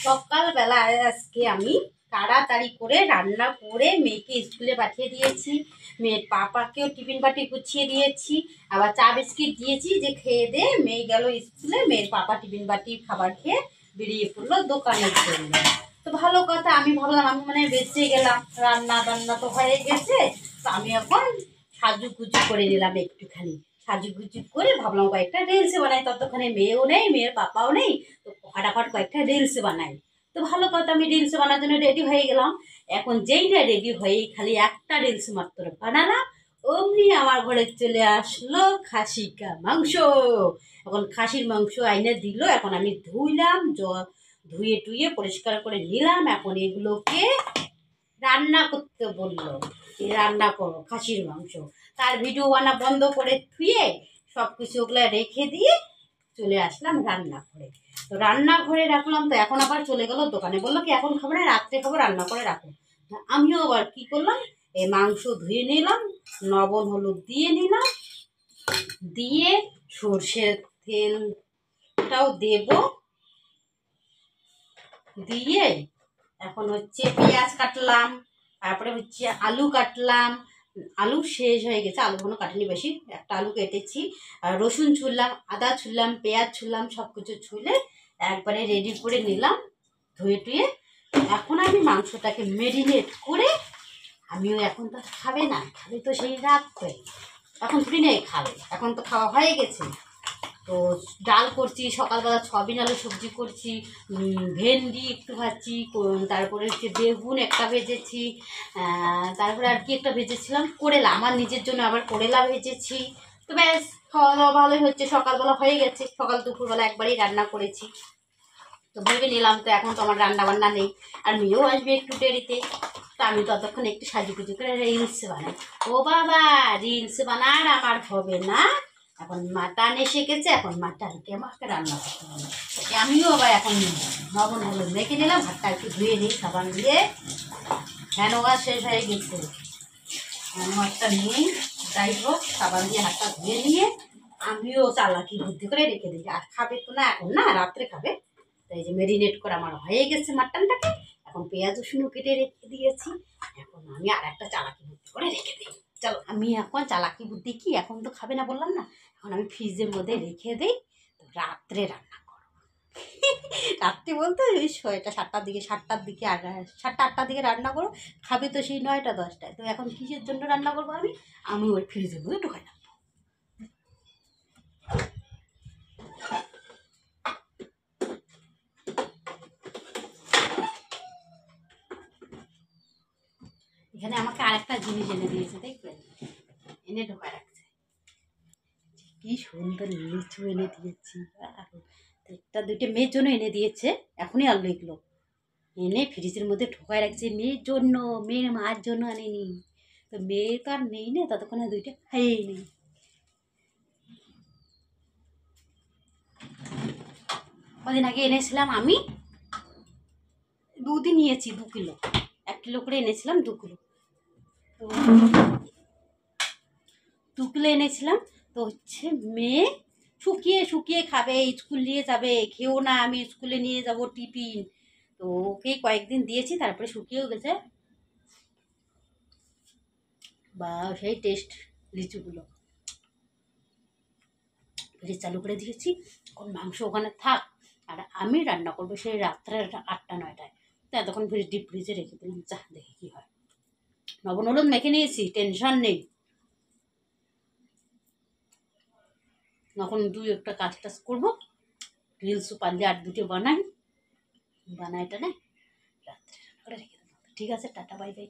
সকালবেলায় আজকে আমি তাড়াতাড়ি করে রান্না করে মেয়েকে স্কুলে পাঠিয়ে দিয়েছি। মেয়ের পাপাকেও টিফিন বাটি গুছিয়ে দিয়েছি, আবার চা বিস্কিট দিয়েছি যে খেয়ে দে। মেয়ে গেল স্কুলে, মেয়ের পাপা টিফিন বাটি খাবার খেয়ে বেরিয়ে পড়লো দোকানের জন্য। তো ভালো কথা, আমি ভাবলাম আমি মানে বেঁচে গেলাম, রান্না বান্না তো হয়ে গেছে। তো আমি এখন সাজুগুজু করে নিলাম একটুখানি। সাজুগুজু করে ভাবলাম কয়েকটা রিলস বানাই, ততক্ষণে মেয়েও নেই, মেয়ের পাপাও নেই। তো ফটাফট কয়েকটা রিলস বানাই। তো ভালো কথা, আমি রিলস বানার জন্য রেডি হয়ে গেলাম। এখন যেইটা রেডি হয়ে খালি একটা রিলস মাত্র বানালাম, অমনি আমার ঘরে চলে আসলো খাসিকা মাংস। এখন খাসির মাংস আইনে দিল, এখন আমি ধুইলাম, ধুয়ে টুয়ে পরিষ্কার করে নিলাম। এখন এগুলোকে রান্না করতে বললো, রান্না করো খাসির মাংস। তার ভিডিও বানা বন্ধ করে ধুয়ে সব কিছু ওগুলো রেখে দিয়ে চলে আসলাম রান্নাঘরে। তো রান্নাঘরে রাখলাম, তো এখন আবার চলে গেল দোকানে, বললো কি এখন খাবো না, রাত্রে খাবো, রান্না করে রাখো। আমিও আবার কি করলাম, এই মাংস ধুয়ে নিলাম, লবণ হলুদ দিয়ে নিলাম, দিয়ে সর্ষের তেলটাও দেব, দিয়ে এখন হচ্ছে পেঁয়াজ কাটলাম, তারপরে হচ্ছে আলু কাটলাম। আলু শেষ হয়ে গেছে, আলু কোনো কাটিনি, বেশি একটা আলু কেটেছি। আর রসুন ছুললাম, আদা ছুললাম, পেঁয়াজ ছুললাম, সব কিছু ছুলে একবারে রেডি করে নিলাম ধুয়ে টুয়ে। এখন আমি মাংসটাকে ম্যারিনেট করে, আমিও এখন তো খাবে না, খাবে তো সেই রাত করে, এখন ছুটি নেই খাবে, এখন তো খাওয়া হয়ে গেছে। তো ডাল করছি, সকালবেলা সয়াবিন আলু সবজি করছি, ভেন্ডি একটু ভাজছি, তারপরে হচ্ছে বেগুন একটা ভেজেছি, তারপরে আর কি একটা ভেজেছিলাম, করেলা, আমার নিজের জন্য আবার করেলা ভেজেছি। তো ব্যাস, খাওয়া দাওয়া ভালোই হচ্ছে, সকালবেলা হয়ে গেছে, সকাল দুপুরবেলা একবারই রান্না করেছি। তো ভেবে নিলাম তো এখন তো আমার রান্না বান্না নেই, আর মেয়েও আসবে একটু দেরিতে। তো আমি ততক্ষণ একটু সাজুগুজু করে রিলস বানাই। ও বাবা, রিলস বানার আমার হবে না, এখন মাটন এসে গেছে, এখন মাটনকে আমাকে রান্না করতে হবে। আমিও আবার এখন লবণ হলুদ মেখে নিলাম, হাতটা একটু ধুয়ে নিই সাবান দিয়ে, হ্যান্ড ওয়াশ শেষ হয়ে গেছে, হ্যান্ড ওয়াশটা নিয়েই যাই হোক সাবান দিয়ে হাতটা ধুয়ে নিয়ে আমিও চালাকি বুদ্ধি করে রেখে দিই। আর খাবে তো না এখন, না রাত্রে খাবে। তো এই যে ম্যারিনেট করে আমার হয়ে গেছে মাটনটাকে, এখন পেঁয়াজ রসুনও কেটে রেখে দিয়েছি। এখন আমি আর একটা চালাকি বুদ্ধি করে রেখে দিই। চলো, আমি এখন চালাকি বুদ্ধি কি, এখন তো খাবে না বললাম না, এখন আমি ফ্রিজের মধ্যে রেখে দিই, তো রাত্রে রান্না করো। রাত্রে বলতে ওই 7টার দিকে 7টা 8টার দিকে রান্না করো, খাবে তো সেই 9টা 10টায়। তো এখন কিসের জন্য রান্না করবো আমি ওই ফ্রিজের মধ্যে ঢুকাই না। এখানে আমাকে আরেকটা জিনিস এনে দিয়েছে, দেখবেন, এনে ঢোকা রাখছে, কি সুন্দর লিচু এনে দিয়েছি। একটা দুইটা মেয়ের জন্য এনে দিয়েছে, এখনই আনলো এগুলো, এনে ফ্রিজের মধ্যে ঢোকায় রাখছে মেয়ের জন্য, মেয়ের মার জন্য আনেনি। তো মেয়ে তো আর নেই না, ততক্ষণে দুইটা খাইয়েই নেই। কদিন আগে এনেছিলাম আমি, দুদিন নিয়েছি 2 কিলো, 1 কিলো করে এনেছিলাম, 2 কিলো, তো 2 কিলো এনেছিলাম। তো হচ্ছে মেয়ে শুকিয়ে শুকিয়ে খাবে, স্কুল নিয়ে যাবে, খেয়েও না, আমি স্কুলে নিয়ে যাব টিফিন। তো ওকে কয়েকদিন দিয়েছি, তারপরে শুকিয়েও গেছে, বা সেই টেস্ট লিচুগুলো। ফ্রিজ চালু করে দিয়েছি, এখন মাংস ওখানে থাক, আর আমি রান্না করবো সেই রাত্রে 8টা 9টায়। তো এতক্ষণ ডিপ ফ্রিজে রেখে দিলাম, যা দেখি কী হয়। লবণ হলুদ মেখে নিয়েছি, টেনশন নেই। এখন একটা কাজ টাজ করবো, রিলসও পারলে আর 2টে বানাইটা নেই, রাত্রে রান্না করে রেখে দেবো। ঠিক আছে, টাটা, বাই বাই।